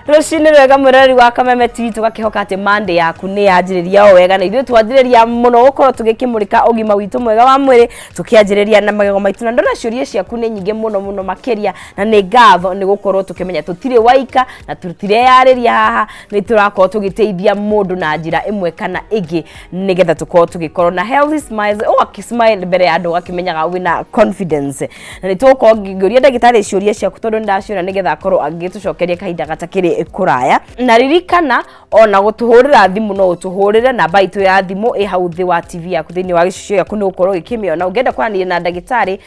Rucini rwega mwirori wa Kameme TV tugakihoka ati Monday yaku ni yanjiriria o wega na ithuĩ twanjiriria muno gukorwo tugikimurika ũgima witũ mwega wa mwĩrĩ tukianjiriria na magego maitũ na ndona ciũria ciaku ni nyingĩ muno makiria na ni ngatho ni gukorwo tukimenya tutire waika na tutire yariria haha ni turakorwo tugiteithia mundu na njira imwe kana ĩngĩ nigetha tukorwo tugikorwo na healthy smiles o akismile mbere ya andũ akimenyaga wina confidence na ni tukorwo ngĩũria ndagĩtarĩ ciũria ciaku tondu ndaciona nigetha akorwo agĩtucokeria kahinda gatakĩrĩ kuraya na ririkana ona gutuhurira thimu no utuhurire namba itu ya thimu hau thi wa TV yaku thini wa gicicio yaku no ukorwo gikimiona ungenda kwarania na ndagitari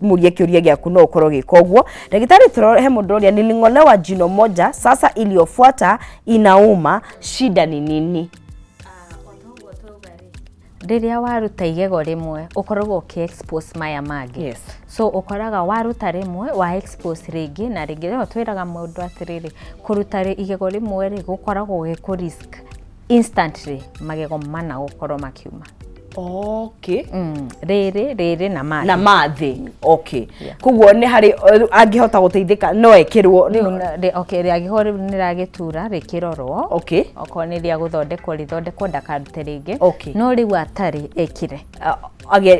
murie kiuria giaku no ukorwo gikoguo ndagitari turohe mundu uria niling'olewa jino moja sasa iliyofuata inauma shida ni nini? Riria waruta igego rimwe ukoragwo ki-expose maya mangi. Yes. So ukoraga waruta rimwe wa expose ringi na ringi rĩo twiraga mundu atiriri kuruta igego rimwe ri gukoragwo giku risk instantly magego mana gukorwo makiuma. Okay. Riri na mathi. Na mathi. Okay. Yeah. Kuguo ni hari angihota guteithika no ekirwo. Okay, riagihore niragitura rikirorwo. Okay. Oko ni ria guthondekwo rithondekwo ndakarute ringi. Okay. No riu atari ekire.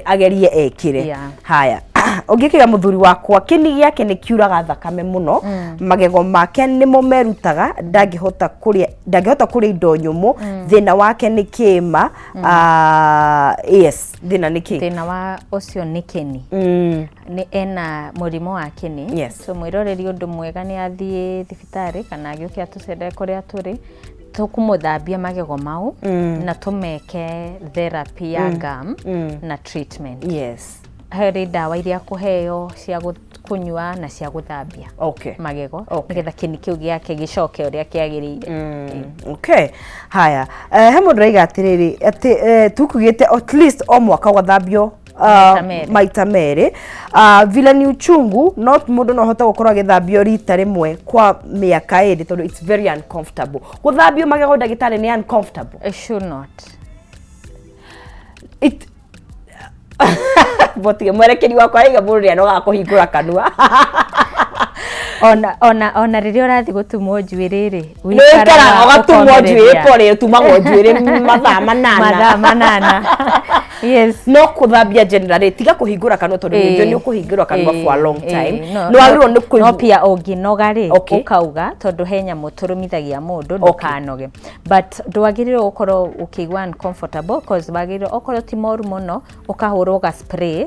Agerie ekire. Yeah. Haya. Ugikiga muthuri wakwa kini giake ni kiuraga thakame muno magego make nimo merutaga ndangihota kuria indo nyumu thina wake ni kima yes thina ni ki thina wa ucio ni kini ni ena murimo wa kini. Yes. So mwiroreri undu mwega ni athie thibitari kana agiukia tucere kuria turi tukumuthambia magego mau na tumeke therapy ya gum na treatment. Yes. Heri dawa iria kuheo cia kunywa na cia guthambia. Okay. Magego. Okay. Nigetha kini kiu giake gicoke uria kiagirire. Okay. Haya. He mundu raiga atiriri ati tukugite at least o mwaka ugathambio maita meri. Vile ni uchungu not mundu no hota gukorwo agithambio rita rimwe kwa miaka iri tondu it's very uncomfortable. Guthambio magego ndagitari ni uncomfortable. It should not. Botige mwerekeri wakwa iga muria no gakuhingura kanua. Ona riria urathi gutumwo njuiriri wikara ugatumwo njuiri kore tumagwo njuiri mathaa manana. Yes. No kuthambia generally tiga kuhingura kanua tondu ndio ni ukuhingura kanua for a long time. No agirwo ni kuigua. No pia unginoga ri ukauga tondu henya muturumithagia mundu ndukanoge. But ndwagiriro ukorwo ukigwa uncomfortable cause bagiriro ukorwo ti moru muno ukahurwo ga spray.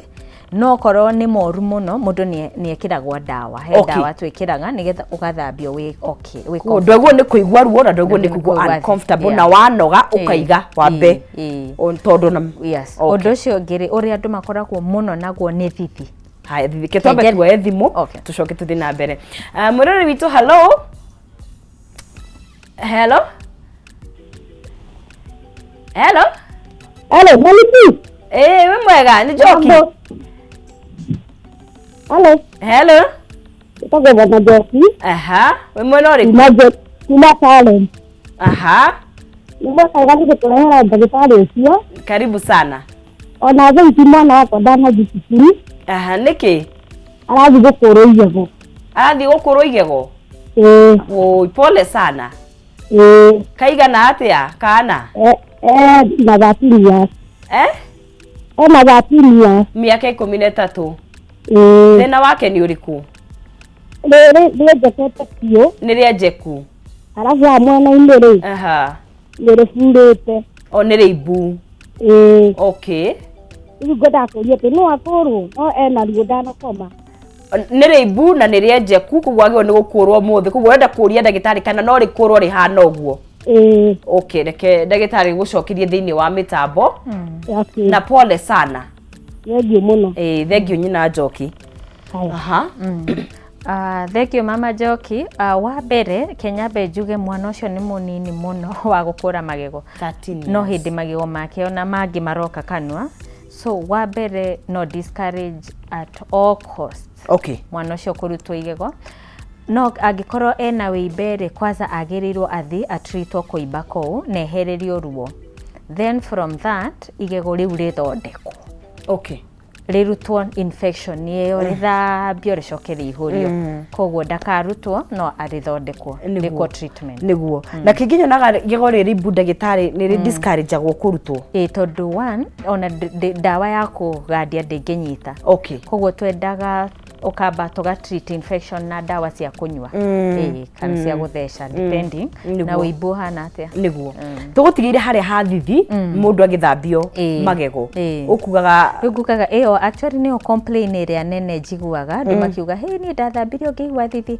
No korwo ni moru muno mundu ni ekiragwa dawa he dawa twikiraga nigetha ugathambio wi okay wi ndogwo ni kuigwa ruo na ndogwo ni kuigwa uncomfortable na wanoga ukaiga wambe tondu na yes undu ucio ngiri uri andu makoragwo muno naguo ni thithi. Haya thithi twambe tuoe thimu tucoke tuthi na mbere. Mwirori witu hello Maliki. We mwega ni Joki. Hello. Toge bana Joki. We mwena uri? Tuna talent. Mbona kaiga kutolewa ndagitari ucio? Karibu sana. Ona thĩ mwana wakwa ndana thukuru. Niki? Arathi gũkũrwo igego. Arathi gũkũrwo igego? Oi, pole sana. Kaigana atia kana? Na 13 years. Na 13 years. Miaka 13. Thĩna wake ni uriku? Njekete piũ. Nĩ njeku. Arabu mwena-inĩ rĩ. Nĩrĩburĩte. O nĩ ibu. Okay. Rĩu ngwenda kũria atĩ no akũrwo no ena ruo ndanakoma. Nĩ ibu na nĩ njeku koguo agĩrĩirwo nĩ gũkũrwo mũthĩ koguo wenda kũria ndagĩtarĩ kana no rĩkũrwo rĩhana ũguo. Okay, reke ndagĩtarĩ gũcokerie thĩinĩ wa mĩtambo. Na pole sana. Thengiũ mũno. Thank you nyina Joki. Thank you mama Joki. Wa mbere Kenya njuge mwana ucio ni munini muno wa gukura magego 13 no hindi magego make ona mangi maroka kanua. So wa mbere no discourage at all costs. Okay. Mwana ucio kurutwo igego no angikorwo ena wĩimbere kwanza agirirwo athi atreatwo kuimba kou na ehererio ruo. Then from that igego riu rithondekwo. Okay. rirutwo infection iyo rithambio ricokerie ihurio koguo ndakarutwo no arithondekwo niko treatment niguo na kinginya naga gigori ribu ndagitari ni discourage agwo kurutwo tondu one ona dawa ya kugandia ndinginyita koguo twendaga ukamba tuga treat infection na dawa cia kunywa kana cia gutheca depending na wibu hana atia niguo tugutigire haria hathithi mundu agithambio magego ukugaga actually ni complain area nene njiguaga ndimakiuga hey ni ndathambirio ngigwa thithi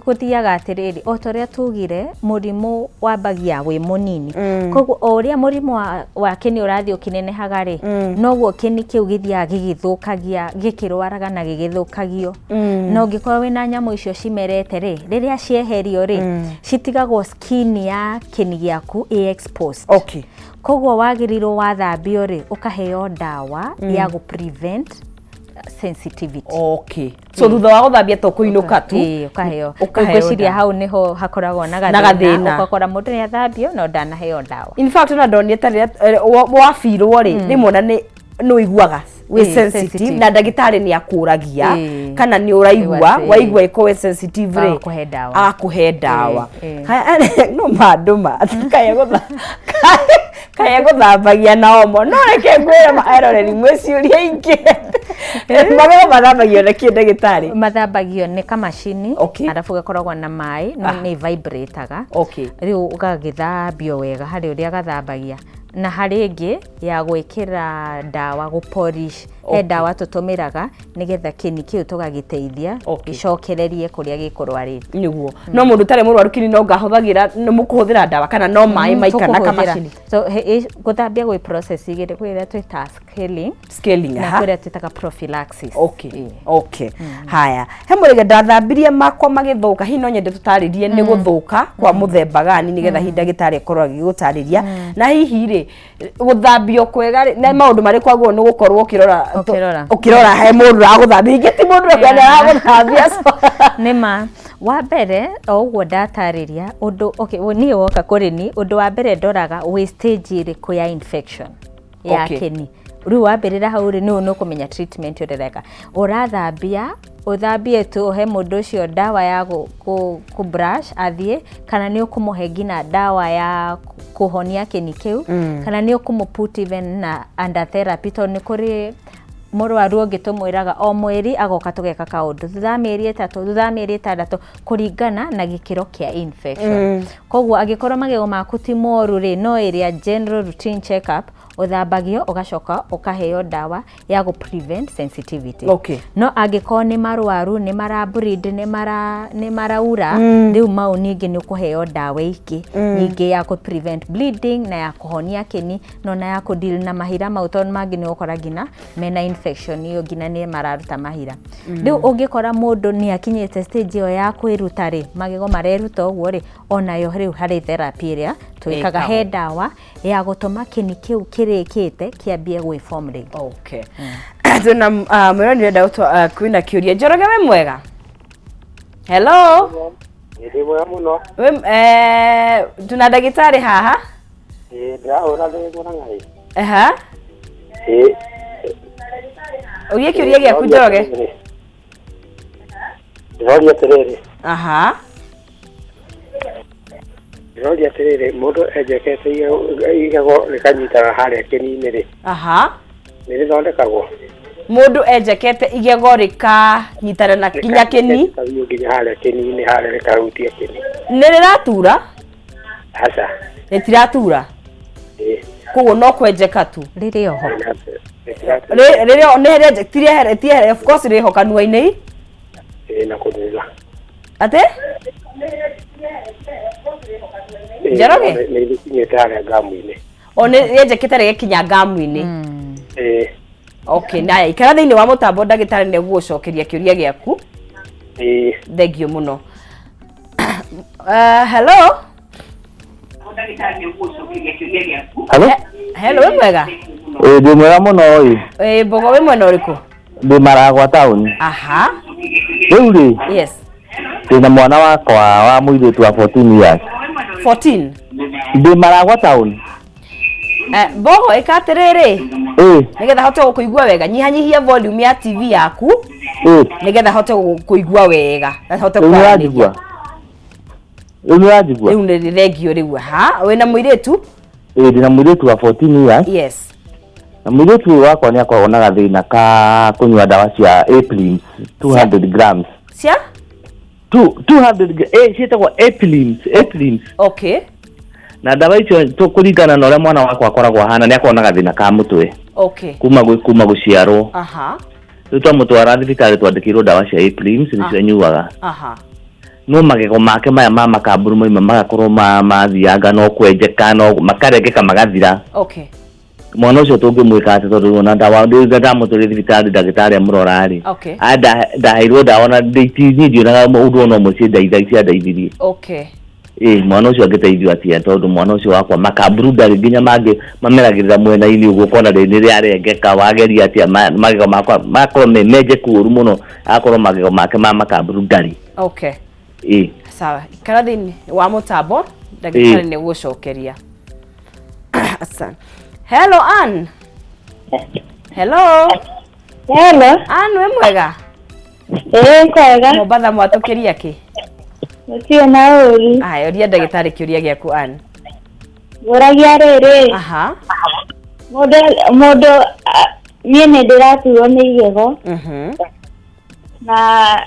guthiaga atiriri otoria tugire murimu wambagia wi munini koguo oria murimu wa kini urathio kinene hagari noguo kini kiu githia gigithukagia gikirwaraga na gigithukagio no ngikorwo wina nyamu icio cimerete ri riria cieherio ri citigagwo skin ya kini giaku exposed koguo wagirirwo wathambio ri ukaheo dawa ya gu prevent sensitivity so thutha wa guthambia to kuinuka tu ukaheo ngwiciria hau niho hakoragwo na gathina ukakora mundu ni athambio no ndanaheo dawa in fact na ndonire ta wafirwo ri rimwe na no iguaga we sensitive na ndagitari ni akuragia kana ni uraigua waigua iko sensitive ri akuhe dawa no maduma kaya guthambagia na omo no reke ngwira maeroreri mwiciuria ingi magego mathambagio na kindagitari mathambagio ni kamashini arafu gakoragwo na mai no ni vibrataga riu ugagithambio wega hari uria gathambagia na hari ingi ya gwikira dawa gu polish he dawa tutumiraga nigetha kini kiu tugagiteithia gicokererie kuria gikurwarite niguo no mundu tare murwaru kini no ngahuthagira no mukuhuthira dawa kana no mai maikana kamashini so guthambia gwi process igire kwira twita scaling na kwira twita prophylaxis haya he muriga ndathambirie makwa magithuka hino nyende tutaririe ni guthuka kwa muthemba gani nigetha hinda gitari korwa gigutariria na hihi ri guthambio kwega na maundu mari kwagwo ni gukorwo ukirora he mundu aguthambia ingeti mundu akwenda guthambia nima wa mbere oguo ndatariria undu ni woka kuri ni undu wa mbere ndoraga wastage iriku ya infection ya kini riu wambirira hau ri ni ukumenya treatment urereka urathambia uthambie tu he mundu ucio dawa ya ku brush athie kana ni ukumuhe ngina dawa ya kuhonia kini kiu kana ni ukumuput even na under therapy to ni kuri murwaru ongitumwiraga o mweri agoka tugeka kaundu thutha mieri 3 thutha mieri 6 kuringana na gikiro kia infection koguo agikorwo magego maku ti moru ri no area general routine check up uthambagio ugacoka ukaheo dawa ya gu prevent sensitivity no agikorwo ni marwaru ni marabreed ni maraura riu mau ningi ni ukuheo dawa iki nyingi ya ku prevent bleeding na ya kuhonia kini no na ya ku deal na mahira mau ton mangi ni ukora gina mena infection iyo gina ni mararuta mahira riu ungikora mundu ni akinyete stage yo ya kwiruta ri magego mareruta uguo ri ona yo riu hari therapy ria twikaga he dawa ya gutuma kini kiu kirikite kiambie gwi form ring tuna mwira ni nda kwina kiuria njoroge we mwega hello ndi mwega muno tuna ndagitari haha ndaura thego na ngai urie kiuria giaku njoroge ndiroria terere ndiroria terere mundu ejekete igego rikanyitaga haria kinini ri ni rithondekagwo mundu ejekete igego rikanyitana na kinya kini nginya haria kinini haria rikahutia kini ni riratura aca ritiratura koguo no kwenjeka tu riri oho riri ne rejectire of course ri ho kanua-ini na kuthutha ate njoroge ni ndikinyete haria ngamu-ini one rejekete rigikinya ngamu-ini na ikara thiini wa mutambo ndagitari ne gucokeria kiuria giaku thengio muno hello hello we mwega ndi mwega muno bogo we mwena uriku ndi Maragwa town riu ri ndina mwana wakwa wa muiritu wa 14 years 14 ndi Maragwa town Bogo ikaterere nigetha hote kuigua wega nyihanyihia volume ya TV yaku nigetha hote kuigua wega hote kuigua riu ni regio riu ha wena muiretu ndina muiretu wa 14 years yes na muiretu wakwa ni akoragwo na gathina ka kunyua dawa cia Aprims 200 grams cia 200 cietagwo Aprims okay na dawa icio tukuringana na uria mwana wakwa akoragwo hana ni akoragwo na gathina ka mutwe okay kuma guciarwo riu twamutwara thibitari twandikirwo dawa cia Aprims nicio anyuaga no magego make maya mama kamburu moima magakorwo mathianga no kwenjeka no makarengeka magathira okay mwana ucio tungimwika ati tondu na dawa ndamutwire thibitari ndagitari amurorari ndaheirwo dawa na ndeitinyi ndionaga mundu ono mucie ndaithaicia ndaithirie okay mwana ucio angiteithio atia tondu mwana ucio wakwa makamburu ndari nginya mangi mameragirira mwena-ini uguo kona rini ria arengeka wageria atia magego makwa makorwo memenjeku uru muno akorwo magego make makamburu ndari okay sawa ikara thini wa mutambo ndagitari ni gucokeria asante hello Ann hello Ann we mwega kwega mubatha mwatukiria ki Tio na uri aya uria ndagitari kiuria giaku Ann goragia riri modo nie ne ndiratuo ni igego na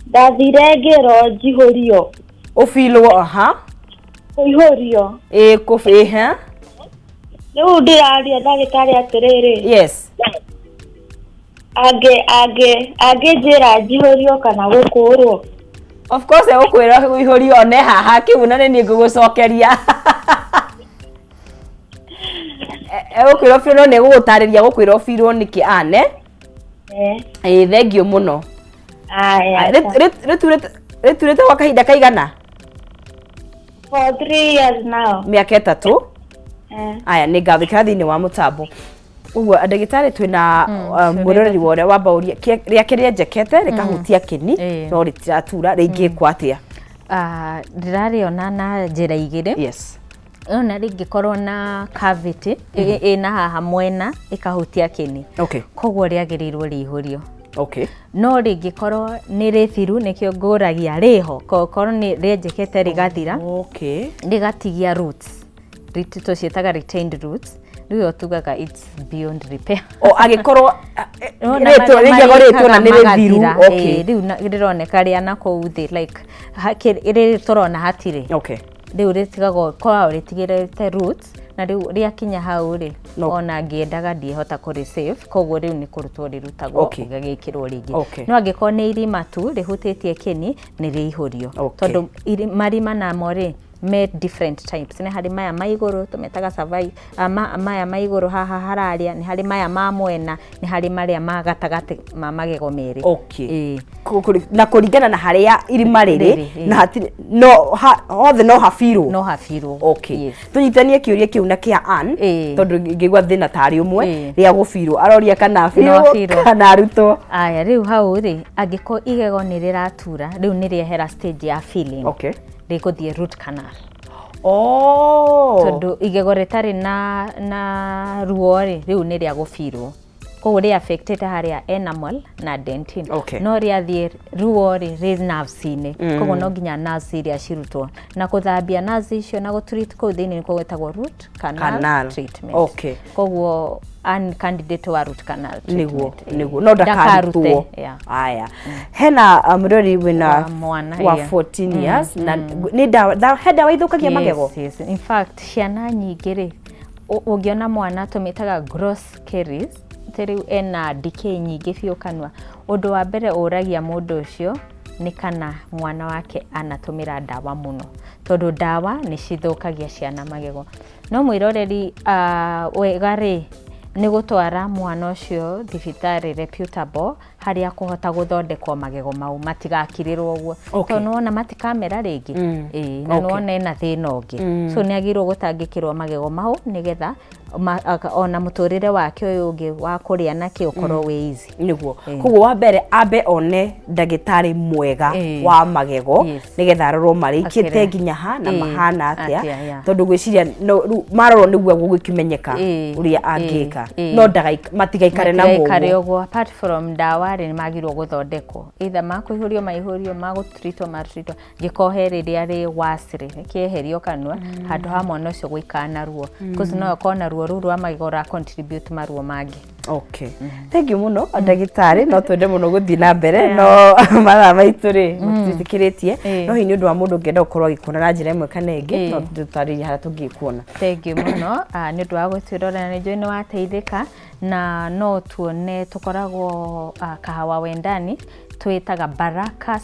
ndathire njihurio ufilwo kuihurio kufi ha riu ndiraria ndagitari atiriri yes age njira njihurio kana gukurwo of course gukwira kuihurio ne haha kiuna ni ngugucokeria gukwira filo ne gugutariria gukwira filo niki ane thengio muno returete kwa kahinda kaigana for 3 years now miaka 3 aya ni ngabikira thini wa mutambo uguo ndagitari twina muroreri wore wambauria riake rienjekete rikahutia kini no ritiratura ringi kwatia ndirariona na njira igiri yes ona ringikorwo na cavity ina haha mwena ikahutia kini koguo riagirirwo rihurio no ringikorwo ni rithiru nikio nguragia riho kokorwo ni rienjekete rigathira rigatigia roots ritito cietaga retained roots riu tugaga it's beyond repair agikorwo ritwo na ni rithiru riu rironeka ria na kou thi like iri turona hatiri riu ritigagwo kwa ritigirete roots na riu riakinya hau ri ona ngiendaga ndiehota kuri save koguo riu ni kurutwo rirutagwo gagikirwo ringi no angikorwo ni irima tu rihutitie kini ni riihurio tondu marima namo ri made different types ni hari maya maiguru tumetaga savai maya maiguru haha hararia ni hari maya ma mwena ni hari maria magatagati ma magego meri na kuringana na haria irima riri na hatiri othe no hafirwo tunyitanie kiuria kiu na kia Ann tondu ngigwa thina tari umwe ria gufirwo aroria kana firwo kana rutwo aya riu hau ri angiko igego ni riratura riu ni riehera stage ya filling rikuthie root canal tondu igego ritari na ruo riu ni ria gufirwo koguo ri affected haria enamel na dentin no riathie ruo ri nerves-ini koguo no nginya nerves iria cirutwo na kuthambia nerves icio na gutreat kou thini ni gwetagwo root canal treatment koguo an candidate wa root canal niguo no ndakarutwo aya hena murori wina wa 14 years na ni dawa waithukagia magego in fact ciana nyingi ri ungiona mwana tumitaga gross caries teriu ena decay nyingi biu kanwa undu wa mbere uragia mundu ucio ni kana mwana wake anatumira dawa muno tondu dawa ni cithukagia ciana magego no mwiroreri wega ri ni gutwara mwana ucio thibitari reputable haria kuhota guthondekwo magego mau matigakirirwo uguo to nona matikamera ringi na nona ena thina ungi so ni agirwo gutangikirwo magego mau nigetha ona muturire wake uyu ungi wa kuria nake ukorwo wi easy niguo koguo wa mbere ambe one ndagitari mwega wa magego nigetha rorwo marikite nginya ha na mahana atia tondu gwiciria marorwo niguo gugikimenyeka uria angika no matigaikare na mugo kare uguo apart from dawa ni magirwo guthondekwo either makuihurio maihurio magutritwo gikohe riria ri wasiri kieherio kanwa handu ha mwana ucio guikana ruo cause no kona ruo ruru amagora contribute maruo mangi thank you muno ndagitari no twende muno guthi na mbere no mathaa maitu ri mutitikiritie no hinya ndu wa mundu ngenda ukorwo gikuna na njira imwe kana ingi no tutariria hara tungikuona thank you muno ni ndu wa gwitwirora na join wateithika na no tuone tukoragwo Kahawa Wendani twitaga Baraka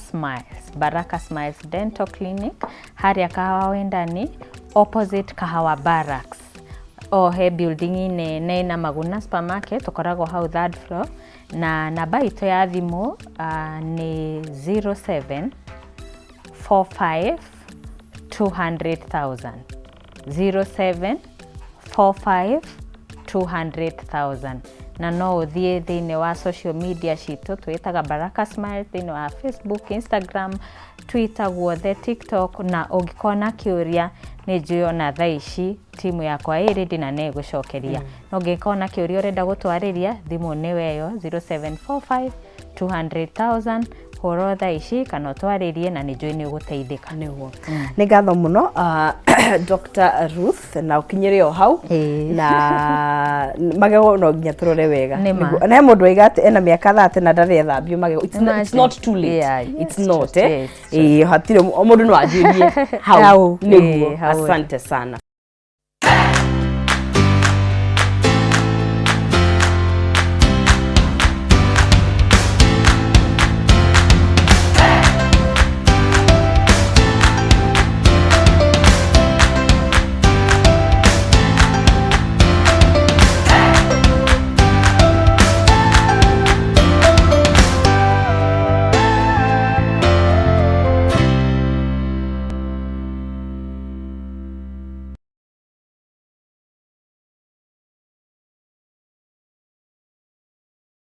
Smiles Dental Clinic haria Kahawa Wendani opposite Kahawa Barracks he building ine na Migunas supermarket tukoragwo hau third floor na namba itu ya thimu ni 0745 200,000 0745 200,000 na no uthie thiine wa social media citu twitaga Baraka Smile thiine wa Facebook, Instagram, Twitter, guothe TikTok na ungikona kiuria ni njuona thaici timu yakwa iri na ne gucokeria no ngikona kiuria urenda gutwariria thimu ni weyo 0745 200,000 horo thaici kana twaririe na ni njui ni guteithika niguo ni ngatho muno Dr. Ruth na ukinyire o hau na magego no nginya turore wega na mundu aigate ena miaka 30 na ndari ethambio magego it's not too late it's not hatire mundu no ajirie hau niguo asante sana